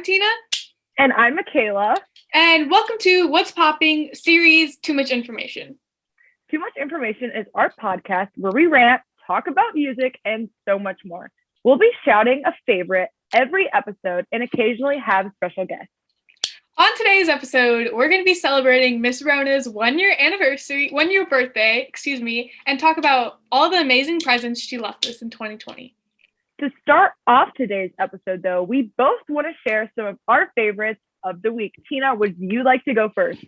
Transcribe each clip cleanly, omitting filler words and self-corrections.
I'm Tina. And I'm Makayla. And welcome to What's Popping series Too Much Information. Too Much Information is our podcast where we rant, talk about music, and so much more. We'll be shouting a favorite every episode and occasionally have special guests. On today's episode, we're going to be celebrating Miss Rona's 1 year birthday, and talk about all the amazing presents she left us in 2020. To start off today's episode, though, we both want to share some of our favorites of the week. Tina, would you like to go first?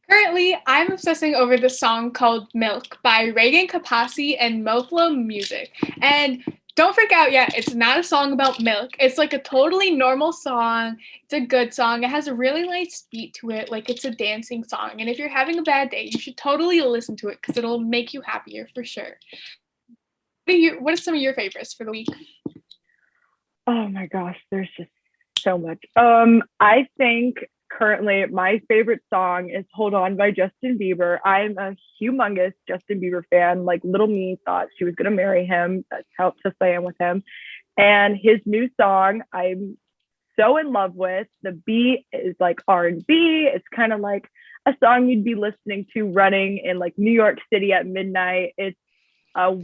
Currently, I'm obsessing over the song called Milk by Reagan Kapasi and Moflo Music. And don't freak out yet, it's not a song about milk. It's like a totally normal song. It's a good song. It has a really nice beat to it, like it's a dancing song. And if you're having a bad day, you should totally listen to it because it'll make you happier for sure. What are some of your favorites for the week? Oh my gosh, there's just so much. I think currently my favorite song is Hold On by Justin Bieber. I'm a humongous Justin Bieber fan. Like, little me thought she was going to marry him. That's how obsessed I am with him. And his new song, I'm so in love with. The beat is like R&B. It's kind of like a song you'd be listening to running in like New York City at midnight. It's a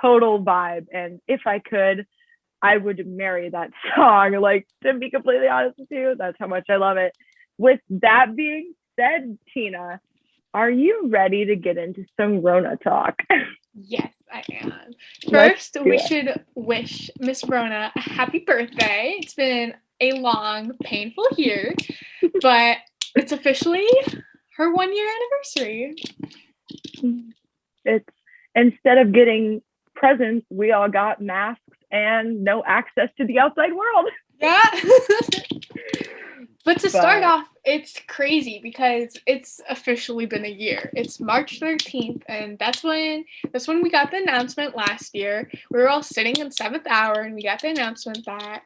total vibe. And if I could, I would marry that song. Like, to be completely honest with you, that's how much I love it. With that being said, Tina, are you ready to get into some Rona talk? Yes, I am. First, we should wish Miss Rona a happy birthday. It's been a long, painful year, but it's officially her 1 year anniversary. It's instead of getting presents, we all got masks and no access to the outside world. Yeah. But to start off, it's crazy because it's officially been a year. It's March 13th, and that's when we got the announcement last year. We were all sitting in 7th hour, and we got the announcement that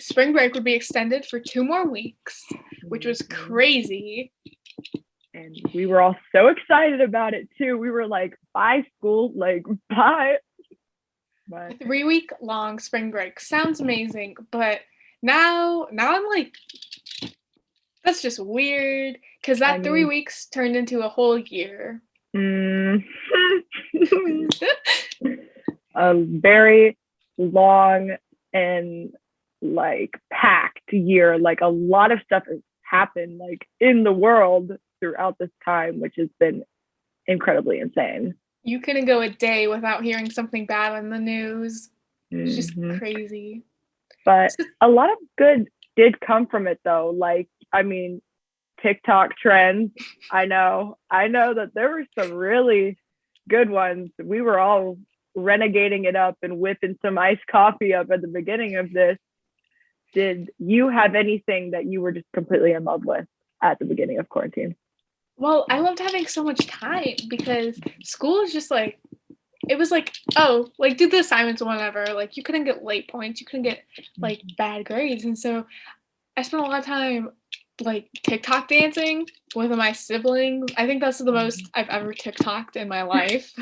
spring break would be extended for 2 more weeks, which was crazy. And we were all so excited about it, too. We were like, bye, school. Like, bye. But 3-week-long spring break sounds amazing, but now I'm like, that's just weird because that 3 weeks turned into a whole year. A very long and like packed year. Like, a lot of stuff has happened like in the world throughout this time, which has been incredibly insane. You couldn't go a day without hearing something bad in the news. It's just crazy. But a lot of good did come from it, though. Like, I mean, TikTok trends. I know that there were some really good ones. We were all renegading it up and whipping some iced coffee up at the beginning of this. Did you have anything that you were just completely in love with at the beginning of quarantine? Well, I loved having so much time because school is just like, it was like, oh, like, do the assignments or whatever. Like, you couldn't get late points. You couldn't get, like, bad grades. And so I spent a lot of time, like, TikTok dancing with my siblings. I think that's the most I've ever TikToked in my life.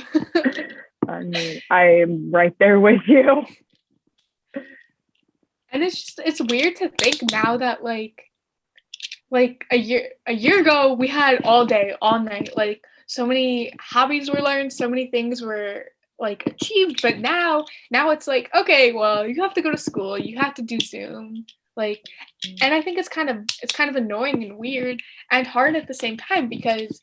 I mean, I'm right there with you. And it's weird to think now that, like a year ago, we had all day, all night. Like, so many hobbies were learned, so many things were like achieved, but now it's like, okay, well, you have to go to school, you have to do Zoom, like, and I think it's kind of annoying and weird and hard at the same time because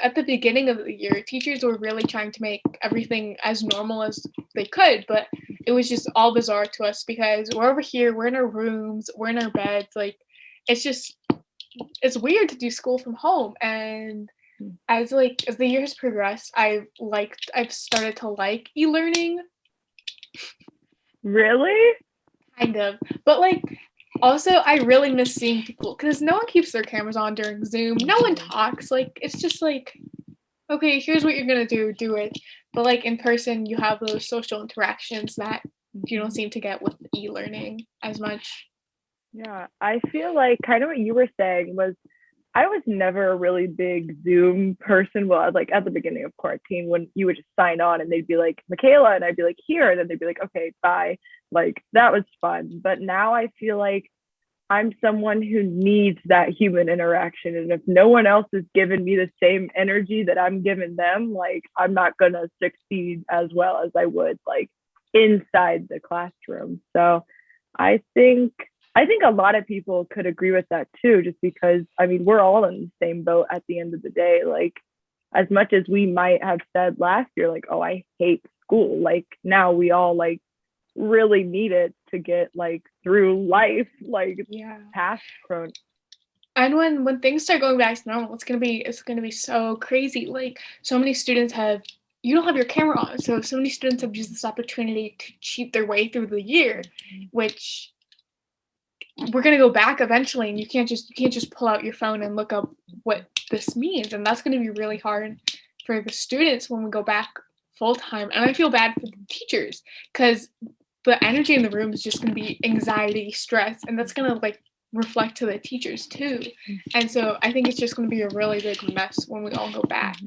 at the beginning of the year, teachers were really trying to make everything as normal as they could, but it was just all bizarre to us because we're over here, we're in our rooms, we're in our beds, like, it's weird to do school from home. And as the years progressed, I've started to like e-learning. Really? Kind of. But like, also I really miss seeing people because no one keeps their cameras on during Zoom. No one talks. Like, it's just like, okay, here's what you're gonna do it. But like in person, you have those social interactions that you don't seem to get with e-learning as much. Yeah, I feel like kind of what you were saying was I was never a really big Zoom person. Well, like at the beginning of quarantine when you would just sign on and they'd be like, Makayla, and I'd be like, here. And then they'd be like, okay, bye. Like, that was fun. But now I feel like I'm someone who needs that human interaction. And if no one else is giving me the same energy that I'm giving them, like I'm not gonna succeed as well as I would like inside the classroom. So I think I think a lot of people could agree with that too, just because I mean we're all in the same boat at the end of the day. Like as much as we might have said last year, like, oh, I hate school, like now we all like really need it to get like through life, like Yeah. past Corona. And when things start going back to normal, it's gonna be so crazy. Like so many students have you don't have your camera on, so many students have used this opportunity to cheat their way through the year, which we're gonna go back eventually, and you can't just pull out your phone and look up what this means, and that's gonna be really hard for the students when we go back full time. And I feel bad for the teachers because the energy in the room is just gonna be anxiety, stress, and that's gonna like reflect to the teachers too. And so I think it's just gonna be a really big mess when we all go back.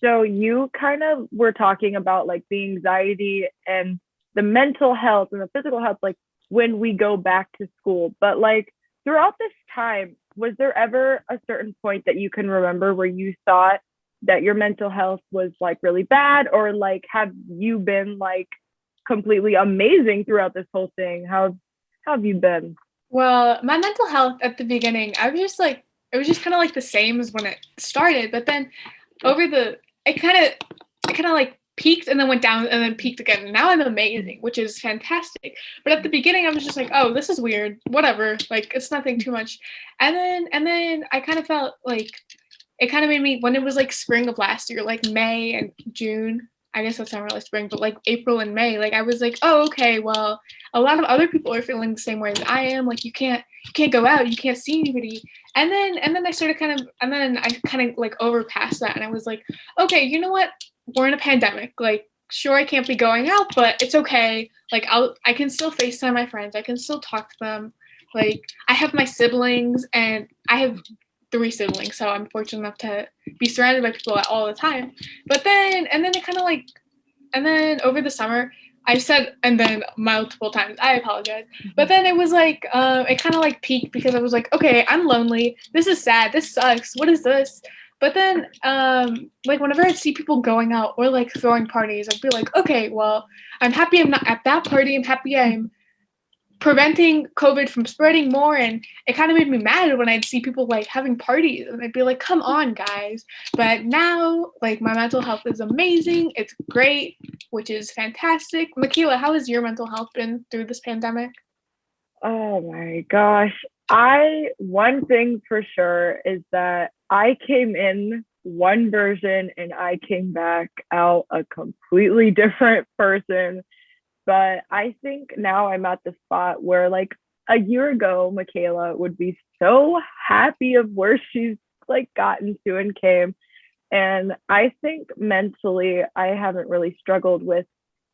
So you kind of were talking about like the anxiety and the mental health and the physical health, like when we go back to school. But like throughout this time, was there ever a certain point that you can remember where you thought that your mental health was like really bad, or like have you been like completely amazing throughout this whole thing? How have you been? Well, my mental health at the beginning, I was just like it was just kind of like the same as when it started, but then over the it kind of like peaked and then went down and then peaked again. And now I'm amazing, which is fantastic. But at the beginning, I was just like, oh, this is weird. Whatever, like it's nothing too much. And then I kind of felt like it kind of made me when it was like spring of last year, like May and June. I guess that's not really spring, but like April and May, like I was like, oh, okay, well, a lot of other people are feeling the same way as I am. Like you can't go out, you can't see anybody. And then I started kind of and then I kind of like overpassed that and I was like, okay, you know what? We're in a pandemic. Like, sure I can't be going out, but it's okay. Like I can still FaceTime my friends. I can still talk to them. Like I have my siblings and I have three siblings, so I'm fortunate enough to be surrounded by people all the time. But then and then it kind of like and then over the summer I said and then multiple times I apologize. But then it was like it kind of like peaked because I was like, okay, I'm lonely. This is sad. This sucks. What is this? But then like whenever I see people going out or like throwing parties, I'd be like, okay, well, I'm happy I'm not at that party. I'm happy I'm preventing COVID from spreading more. And it kind of made me mad when I'd see people like having parties and I'd be like, come on, guys. But now, like, my mental health is amazing. It's great, which is fantastic. Makayla, how has your mental health been through this pandemic? Oh my gosh. I one thing for sure is that I came in one version and I came back out a completely different person. But I think now I'm at the spot where like a year ago, Makayla would be so happy of where she's like gotten to and came. And I think mentally, I haven't really struggled with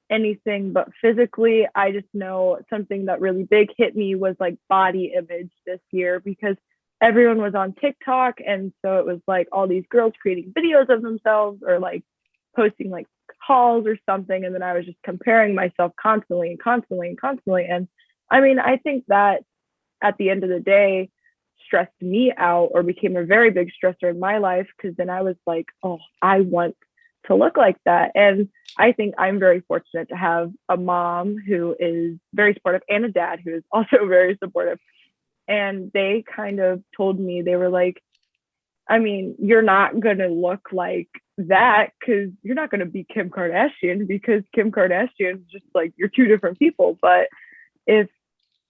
anything, but physically, I just know something that really big hit me was like body image this year because everyone was on TikTok. And so it was like all these girls creating videos of themselves or like posting like hauls or something. And then I was just comparing myself constantly and constantly and constantly. And I mean, I think that at the end of the day, stressed me out or became a very big stressor in my life because then I was like, oh, I want to look like that. And I think I'm very fortunate to have a mom who is very supportive and a dad who is also very supportive. And they kind of told me, they were like, I mean, you're not going to look like that because you're not going to be Kim Kardashian because Kim Kardashian is just like, you're two different people. But if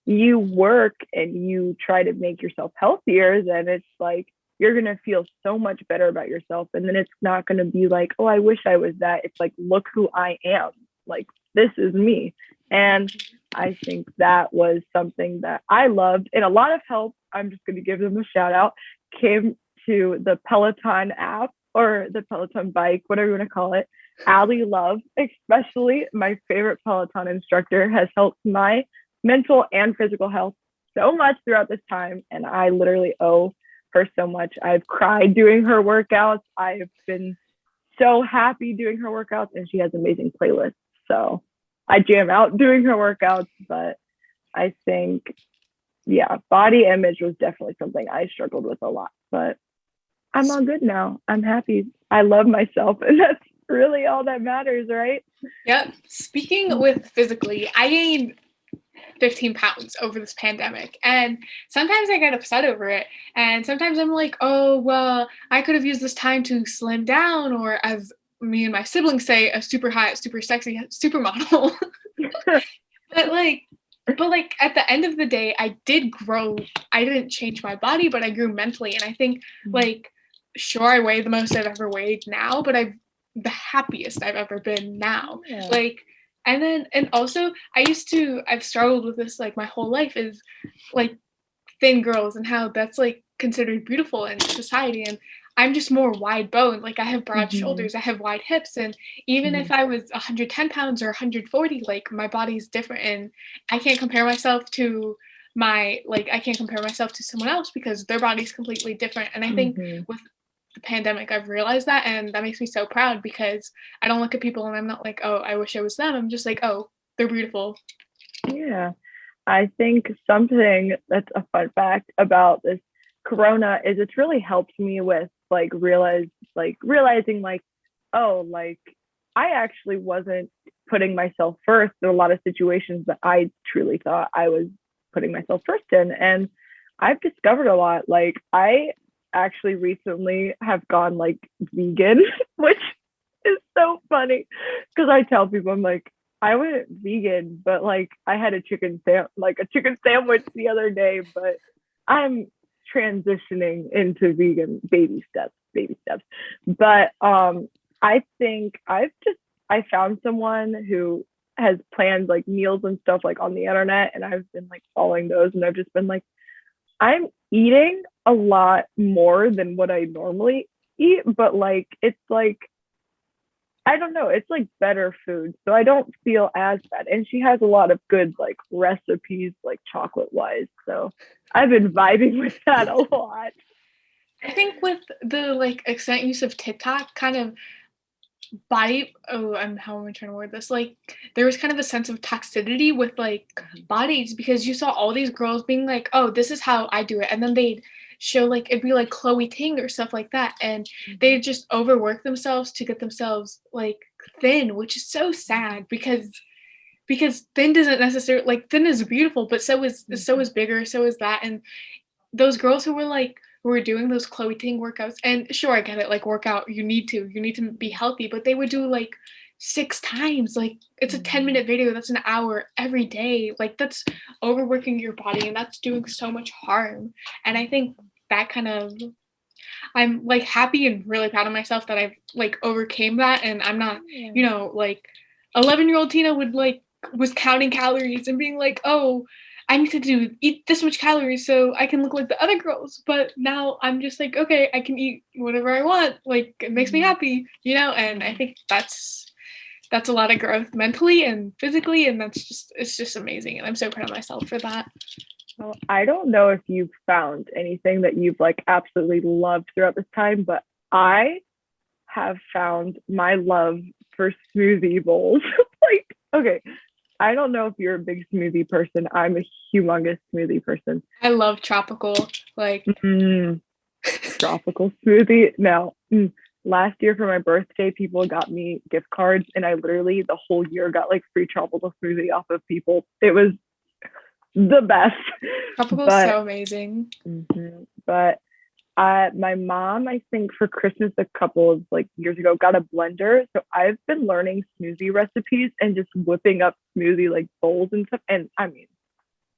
you work and you try to make yourself healthier, then it's like you're going to feel so much better about yourself. And then it's not going to be like, oh, I wish I was that. It's like, look who I am. Like, this is me. And I think that was something that I loved. And a lot of help, I'm just going to give them a shout out, came to the Peloton app or the Peloton bike, whatever you want to call it. Allie Love, especially my favorite Peloton instructor, has helped my mental and physical health so much throughout this time. And I literally owe her so much. I've cried doing her workouts. I've been so happy doing her workouts, and she has amazing playlists. So I jam out doing her workouts, but I think yeah, body image was definitely something I struggled with a lot, but I'm all good now. I'm happy. I love myself, and that's really all that matters, right? Yep. Speaking with physically, I gained 15 pounds over this pandemic, and sometimes I get upset over it, and sometimes I'm like, oh well, I could have used this time to slim down, or as me and my siblings say, a super hot, super sexy supermodel. but like but like at the end of the day, I did grow. I didn't change my body, but I grew mentally, and I think like sure, I weigh the most I've ever weighed now, but I'm the happiest I've ever been now. Yeah. Like, and also I've struggled with this like my whole life, is like thin girls and how that's like considered beautiful in society, and I'm just more wide boned. Like I have broad Mhm. shoulders, I have wide hips, and even if Mhm. I was 110 pounds or 140, like my body's different, and I can't compare myself to I can't compare myself to someone else because their body's completely different. And I think Mhm. with the pandemic I've realized that, and that makes me so proud because I don't look at people and I'm not like, oh, I wish I was them. I'm just like, oh, they're beautiful. Yeah. I think something that's a fun fact about this corona is it's really helped me with realizing like, oh, like I actually wasn't putting myself first in a lot of situations that I truly thought I was putting myself first in. And I've discovered a lot. Like I actually recently have gone like vegan, which is so funny because I tell people I'm like, I went vegan, but like I had a chicken sandwich the other day, but I'm transitioning into vegan baby steps. But I think I found someone who has planned like meals and stuff like on the internet, and I've been like following those, and I've just been like, I'm eating a lot more than what I normally eat, but like it's like I don't know, it's like better food. So I don't feel as bad. And she has a lot of good like recipes, like chocolate wise. So I've been vibing with that a lot. I think with the like extent use of TikTok, kind of body how am I trying to word this, like there was kind of a sense of toxicity with like bodies, because you saw all these girls being like, oh, this is how I do it, and then they'd show like it'd be like Chloe Ting or stuff like that, and they just overwork themselves to get themselves like thin, which is so sad because thin doesn't necessarily, like thin is beautiful, but so is bigger, so is that. And those girls who were doing those Chloe Ting workouts, and sure, I get it, like workout, you need to be healthy, but they would do like 6 times, like it's a 10-minute video, that's an hour every day, like that's overworking your body, and that's doing so much harm. And I think that kind of, I'm like happy and really proud of myself that I've like overcame that, and I'm not, like 11-year-old Tina would like was counting calories and being like, oh, I need to eat this much calories so I can look like the other girls. But now I'm just like, okay, I can eat whatever I want. Like it makes me happy, and I think that's a lot of growth mentally and physically, and it's just amazing, and I'm so proud of myself for that. Well, I don't know if you've found anything that you've like absolutely loved throughout this time, but I have found my love for smoothie bowls. Like, okay, I don't know if you're a big smoothie person. I'm a humongous smoothie person. I love tropical, like Mm, tropical smoothie. Now, last year for my birthday, people got me gift cards, and I literally the whole year got like free tropical smoothie off of people. It was the best. tropical is But so amazing. but my mom, I think for Christmas a couple of like years ago, got a blender. So I've been learning smoothie recipes and just whipping up smoothie like bowls and stuff. And I mean,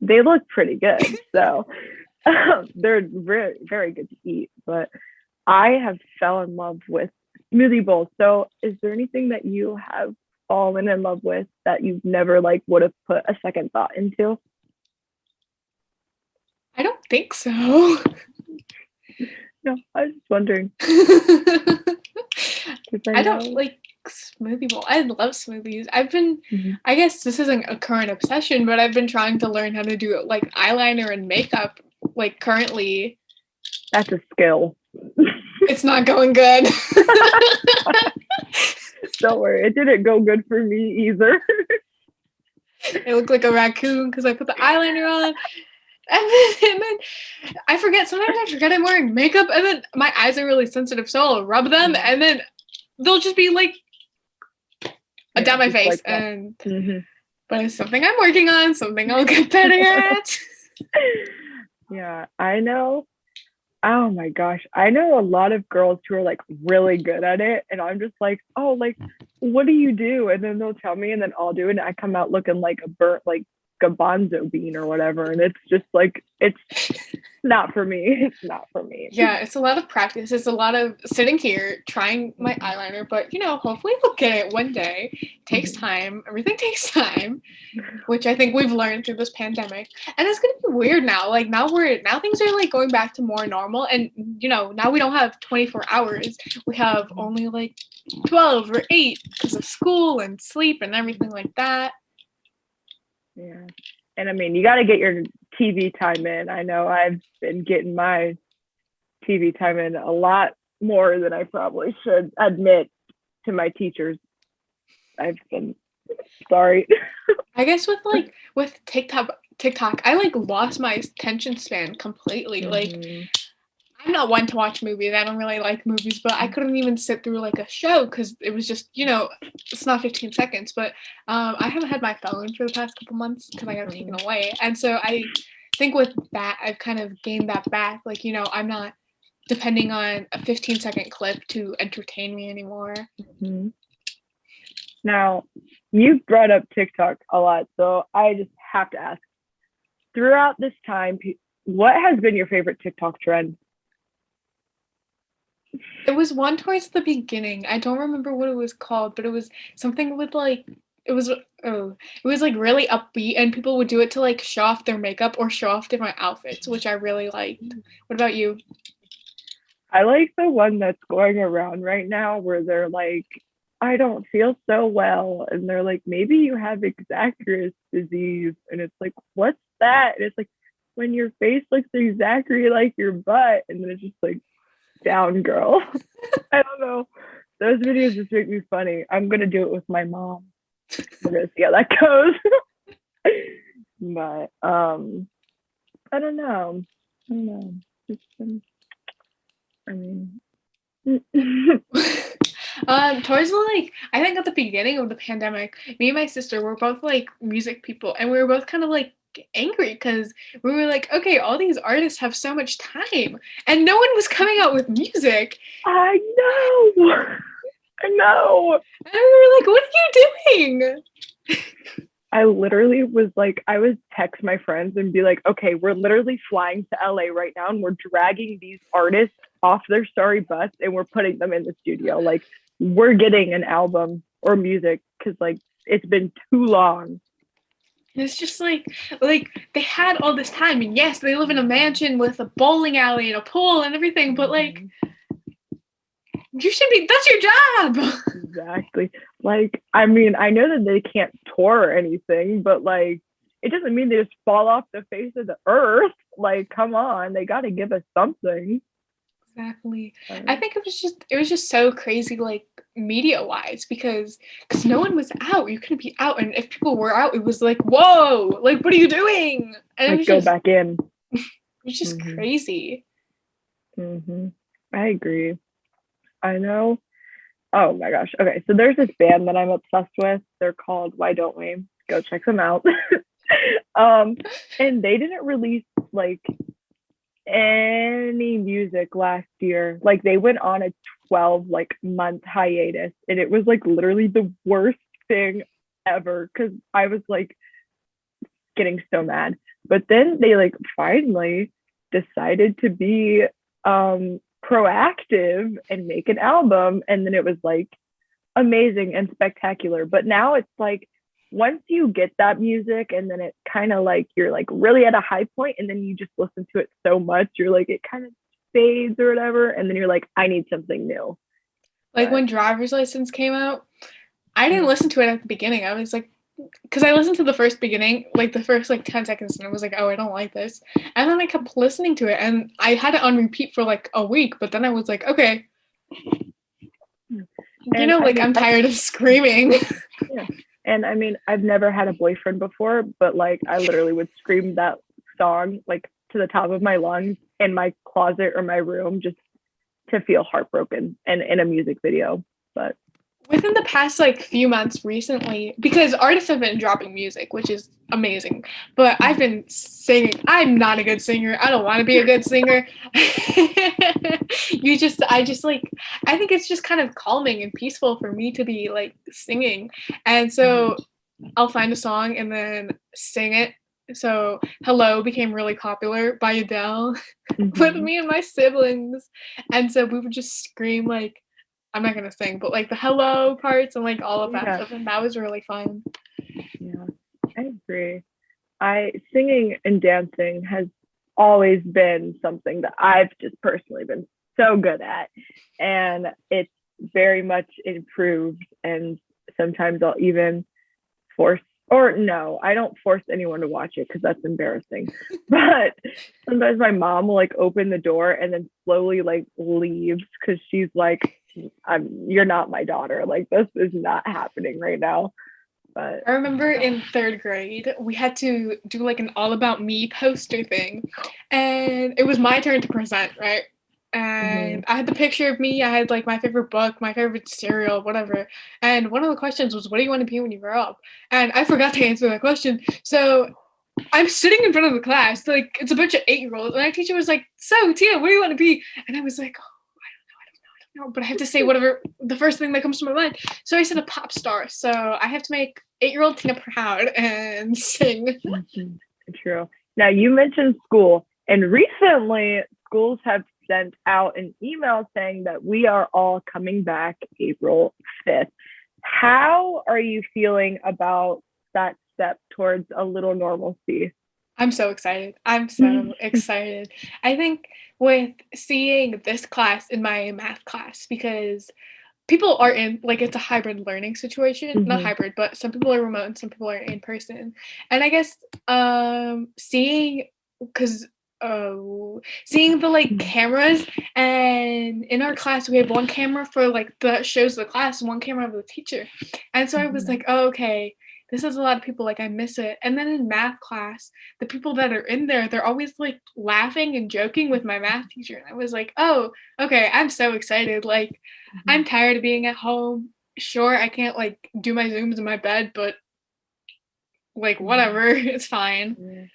they look pretty good. So they're very, very good to eat. But I have fell in love with smoothie bowls. So is there anything that you have fallen in love with that you've never like would have put a second thought into? I don't think so. No, I was just wondering. I don't like smoothie bowl. I love smoothies. I guess this isn't a current obsession, but I've been trying to learn how to do like eyeliner and makeup like currently. That's a skill. It's not going good. Don't worry, it didn't go good for me either. I look like a raccoon because I put the eyeliner on. And then I forget, sometimes I forget I'm wearing makeup, and then my eyes are really sensitive, so I'll rub them, and then they'll just be like down my face. Like and But it's something I'm working on, something I'll get better at. Yeah, I know. Oh my gosh. I know a lot of girls who are like really good at it. And I'm just like, oh, like, what do you do? And then they'll tell me, and then I'll do it. And I come out looking like a burnt, like garbanzo bean or whatever. And it's just like, it's not for me. It's not for me. Yeah, it's a lot of practice. It's a lot of sitting here trying my eyeliner, but hopefully we'll get it one day. It takes time. Everything takes time, which I think we've learned through this pandemic. And it's gonna be weird now. Like now things are like going back to more normal, and now we don't have 24 hours. We have only like 12 or 8 because of school and sleep and everything like that. Yeah. And I mean, you got to get your TV time in. I know I've been getting my TV time in a lot more than I probably should admit to my teachers. I've been sorry. I guess with TikTok, I like lost my attention span completely. Like I'm not one to watch movies. I don't really like movies, but I couldn't even sit through like a show because it was just, it's not 15 seconds. But I haven't had my phone for the past couple months because I got taken away. And so I think with that, I've kind of gained that back. Like, I'm not depending on a 15-second clip to entertain me anymore. Now, you brought up TikTok a lot, so I just have to ask, throughout this time, what has been your favorite TikTok trend? It was one towards the beginning. I don't remember what it was called, but it was something with like it was like really upbeat, and people would do it to like show off their makeup or show off different outfits, which I really liked. What about you? I like the one that's going around right now where they're like, I don't feel so well, and they're like, maybe you have Exactly disease, and it's like, what's that? And it's like, when your face looks exactly like your butt, and then it's just like, down girl. I don't know, those videos just make me funny. I'm gonna do it with my mom. We're gonna see how that goes. But I don't know. I mean Towards I think at the beginning of the pandemic, me and my sister were both like music people, and we were both kind of like angry because we were like, okay, all these artists have so much time and no one was coming out with music. I know. And we were like, what are you doing? I literally was like, I would text my friends and be like, okay, we're literally flying to LA right now, and we're dragging these artists off their sorry bus and we're putting them in the studio. Like, we're getting an album or music because like it's been too long. And it's just like they had all this time, and yes, they live in a mansion with a bowling alley and a pool and everything, but like you should be, that's your job. Exactly. Like, I mean, I know that they can't tour or anything, but like it doesn't mean they just fall off the face of the earth. Like, come on, they got to give us something. Exactly. I think it was just so crazy, like media wise, because no one was out. You couldn't be out, and if people were out, it was like, whoa, like what are you doing? And like, it was go just, back in. It was just crazy. I agree. I know. Oh my gosh. Okay, so there's this band that I'm obsessed with. They're called Why Don't We? Go check them out. And they didn't release like any music last year. Like, they went on a 12 month hiatus, and it was like literally the worst thing ever because I was like getting so mad. But then they like finally decided to be proactive and make an album, and then it was like amazing and spectacular. But now it's like, once you get that music and then it kind of like you're like really at a high point, and then you just listen to it so much, you're like, it kind of fades or whatever, and then you're like, I need something new. Like, when Driver's License came out, I didn't listen to it at the beginning. I was like, because I listened to the first beginning, like the first like 10 seconds, and I was like, oh, I don't like this. And then I kept listening to it, and I had it on repeat for like a week, but then I was like, okay. And I'm tired of screaming. Yeah. And I mean, I've never had a boyfriend before, but like I literally would scream that song like to the top of my lungs in my closet or my room just to feel heartbroken and in a music video. But within the past like few months recently, because artists have been dropping music, which is amazing, but I've been singing. I'm not a good singer. I don't want to be a good singer. I just like, I think it's just kind of calming and peaceful for me to be like singing. And so I'll find a song and then sing it. So Hello became really popular by Adele with me and my siblings. And so we would just scream like, I'm not gonna sing, but like the hello parts and like all of that stuff, and that was really fun. Yeah, I agree. Singing and dancing has always been something that I've just personally been so good at, and it's very much improved. And sometimes I'll even force, or no, I don't force anyone to watch it because that's embarrassing. But sometimes my mom will like open the door and then slowly like leaves because she's like, you're not my daughter. Like this is not happening right now. But I remember in 3rd grade, we had to do like an all about me poster thing, and it was my turn to present, right? And I had the picture of me. I had like my favorite book, my favorite cereal, whatever. And one of the questions was, "What do you want to be when you grow up?" And I forgot to answer that question. So I'm sitting in front of the class, like it's a bunch of 8-year-olds, and our teacher was like, "So, Tia, what do you want to be?" And I was like, no, but I have to say whatever the first thing that comes to my mind. So I said a pop star. So I have to make 8-year-old Tina proud and sing. True. Now you mentioned school, and recently schools have sent out an email saying that we are all coming back April 5th. How are you feeling about that step towards a little normalcy? I'm so excited. I'm so excited. I think with seeing this class in my math class, because people are in like it's a hybrid learning situation, not hybrid, but some people are remote and some people are in person. And I guess seeing because seeing the like cameras, and in our class we have one camera for like that shows the class and one camera of the teacher. And so I was like, oh, okay, this is a lot of people, like I miss it. And then in math class, the people that are in there, they're always like laughing and joking with my math teacher. And I was like, oh, okay, I'm so excited. Like I'm tired of being at home. Sure, I can't like do my Zooms in my bed, but like whatever, it's fine.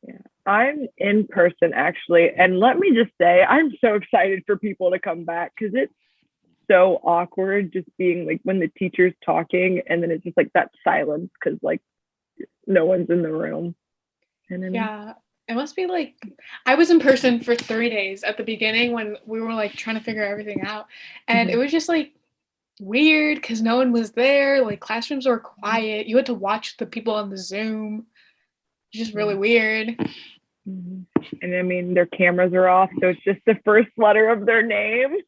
Yeah. I'm in person actually, and let me just say I'm so excited for people to come back because it's so awkward just being like when the teacher's talking and then it's just like that silence because like no one's in the room. And then Yeah, it must be like I was in person for 3 days at the beginning when we were like trying to figure everything out, and it was just like weird because no one was there. Like classrooms were quiet. You had to watch the people on the Zoom. It's just really weird. And I mean their cameras are off, so it's just the first letter of their name.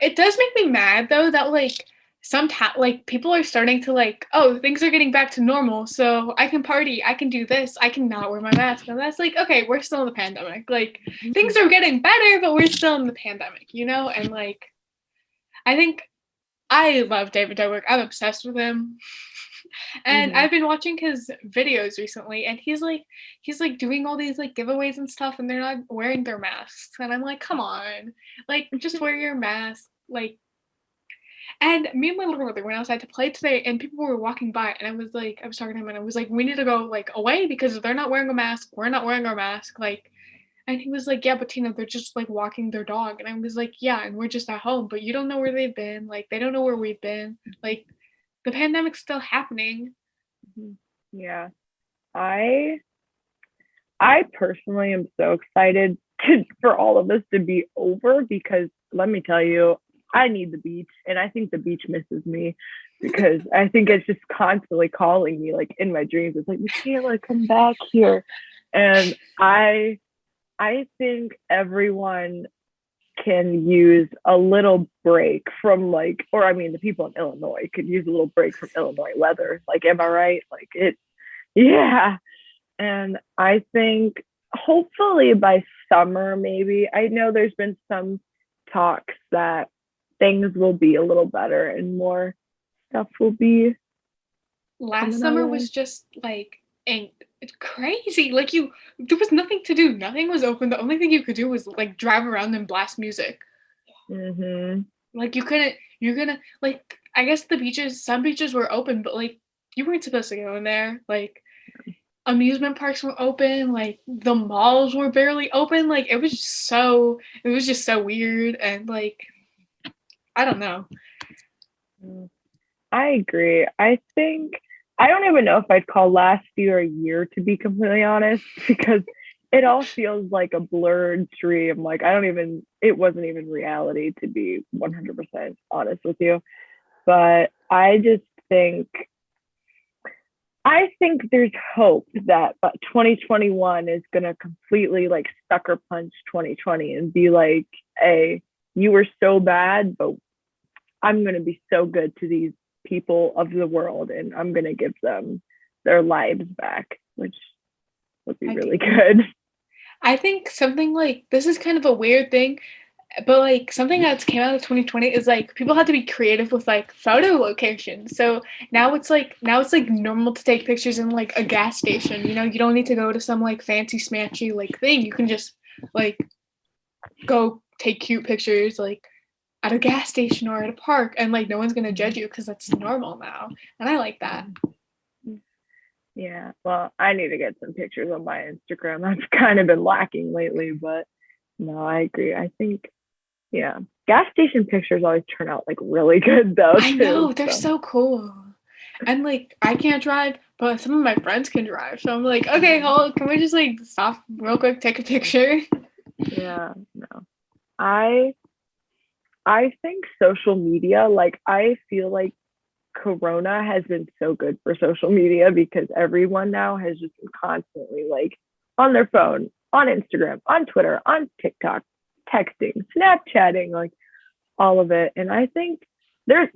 It does make me mad though that like like people are starting to like, oh, things are getting back to normal, so I can party, I can do this, I can not wear my mask. And that's like, okay, we're still in the pandemic. Like things are getting better, but we're still in the pandemic, you know? And like I think I love David Dobrik. I'm obsessed with him. And I've been watching his videos recently, and he's like doing all these like giveaways and stuff, and they're not wearing their masks. And I'm like, come on, like just wear your mask. Like, and me and my little brother went outside to play today, and people were walking by, and I was talking to him, and I was like, we need to go like away because they're not wearing a mask. We're not wearing our mask. Like, and he was like, yeah, but Tina, they're just like walking their dog. And I was like, yeah, and we're just at home, but you don't know where they've been. Like, they don't know where we've been. Like, the pandemic's still happening. Yeah. I personally am so excited for all of this to be over because let me tell you, I need the beach and I think the beach misses me because I think it's just constantly calling me like in my dreams. It's like, Makayla, come back here. And I think everyone can use a little break from like, or I mean, the people in Illinois could use a little break from Illinois weather. Like, am I right? Like it, yeah. And I think hopefully by summer, maybe, I know there's been some talks that things will be a little better and more stuff will be. Last summer was just like and it's crazy. Like there was nothing to do. Nothing was open. The only thing you could do was like drive around and blast music. Mm-hmm. Like you couldn't. You're gonna like. I guess the beaches. Some beaches were open, but like you weren't supposed to go in there. Like amusement parks were open. Like the malls were barely open. Like it was just so. It was just so weird and like I don't know. I agree. I think I don't even know if I'd call last year a year, to be completely honest, because it all feels like a blurred dream. Like it wasn't even reality, to be 100% honest with you. But I think there's hope that 2021 is gonna completely like sucker punch 2020 and be like, hey, you were so bad, but I'm gonna be so good to these people of the world and I'm gonna give them their lives back, which would be really good. I think something like this is kind of a weird thing, but like something that's came out of 2020 is like people had to be creative with like photo locations. So now it's like normal to take pictures in like a gas station. You know, you don't need to go to some like fancy smashy like thing. You can just like go take cute pictures like at a gas station or at a park and like no one's gonna judge you because that's normal now. And I like that. Yeah, well, I need to get some pictures on my Instagram. That's kind of been lacking lately, but no, I agree. I think, yeah, gas station pictures always turn out like really good though, I too. know, they're so cool. And like I can't drive, but some of my friends can drive. So I'm like, okay, hold, can we just like stop real quick, take a picture? Yeah, no. I think social media, like I feel like Corona has been so good for social media because everyone now has just been constantly like on their phone, on Instagram, on Twitter, on TikTok, texting, Snapchatting, like all of it. And I think there's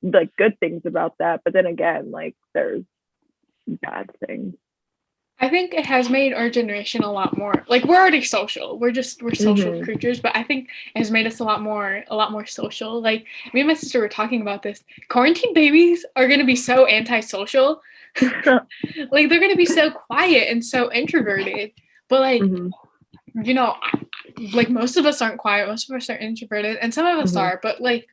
like good things about that, but then again, like there's bad things. I think it has made our generation a lot more like we're already social. We're social Mm-hmm. creatures, but I think it has made us a lot more social. Like me and my sister were talking about this. Quarantine babies are gonna be so antisocial. Like they're gonna be so quiet and so introverted. But like, Mm-hmm. you know, like most of us aren't quiet, most of us are introverted, and some of us Mm-hmm. are, but like,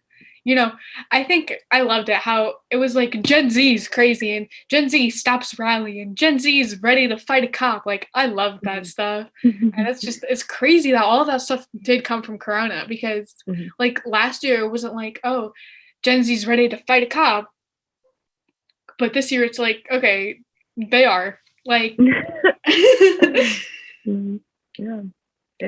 you know, I think I loved it how it was like Gen Z's crazy and Gen Z stops rallying, Gen Z is ready to fight a cop. Like I love that stuff. And it's crazy that all of that stuff did come from Corona because Mm-hmm. like last year it wasn't like, oh, Gen Z's ready to fight a cop, but this year it's like, okay, they are. Like Yeah.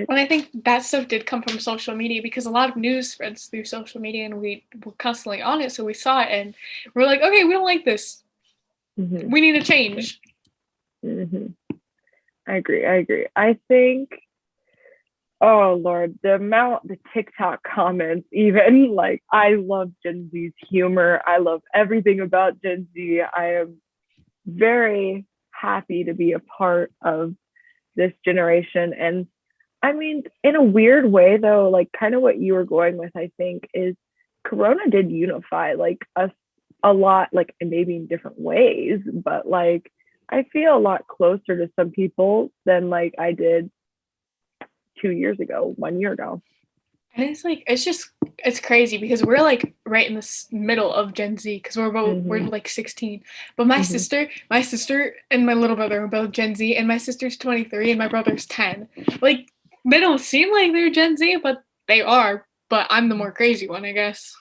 And I think that stuff did come from social media because a lot of news spreads through social media and we were constantly on it. So we saw it and we're like, okay, we don't like this. Mm-hmm. We need to change. Mm-hmm. I agree. I think, oh Lord, the TikTok comments, even like, I love Gen Z's humor. I love everything about Gen Z. I am very happy to be a part of this generation. And I mean, in a weird way, though, like kind of what you were going with, I think, is Corona did unify like us a lot, like maybe in different ways, but like I feel a lot closer to some people than like I did 2 years ago, 1 year ago. And it's like, it's crazy because we're like right in the middle of Gen Z because we're Mm-hmm. like 16. But my Mm-hmm. sister, my sister and my little brother are both Gen Z and my sister's 23 and my brother's 10. Like, they don't seem like they're Gen Z, but they are. But I'm the more crazy one, I guess.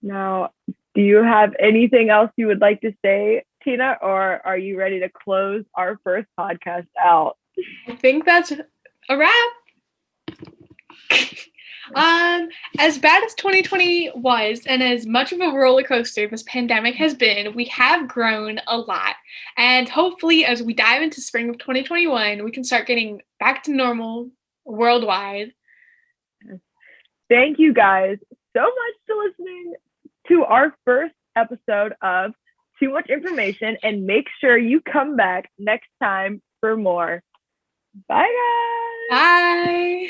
Now, do you have anything else you would like to say, Tina, or are you ready to close our first podcast out? I think that's a wrap. Um, as bad as 2020 was, and as much of a roller coaster this pandemic has been, we have grown a lot. And hopefully, as we dive into spring of 2021, we can start getting back to normal worldwide. Thank you guys so much for listening to our first episode of Too Much Information, and make sure you come back next time for more. Bye, guys. Bye.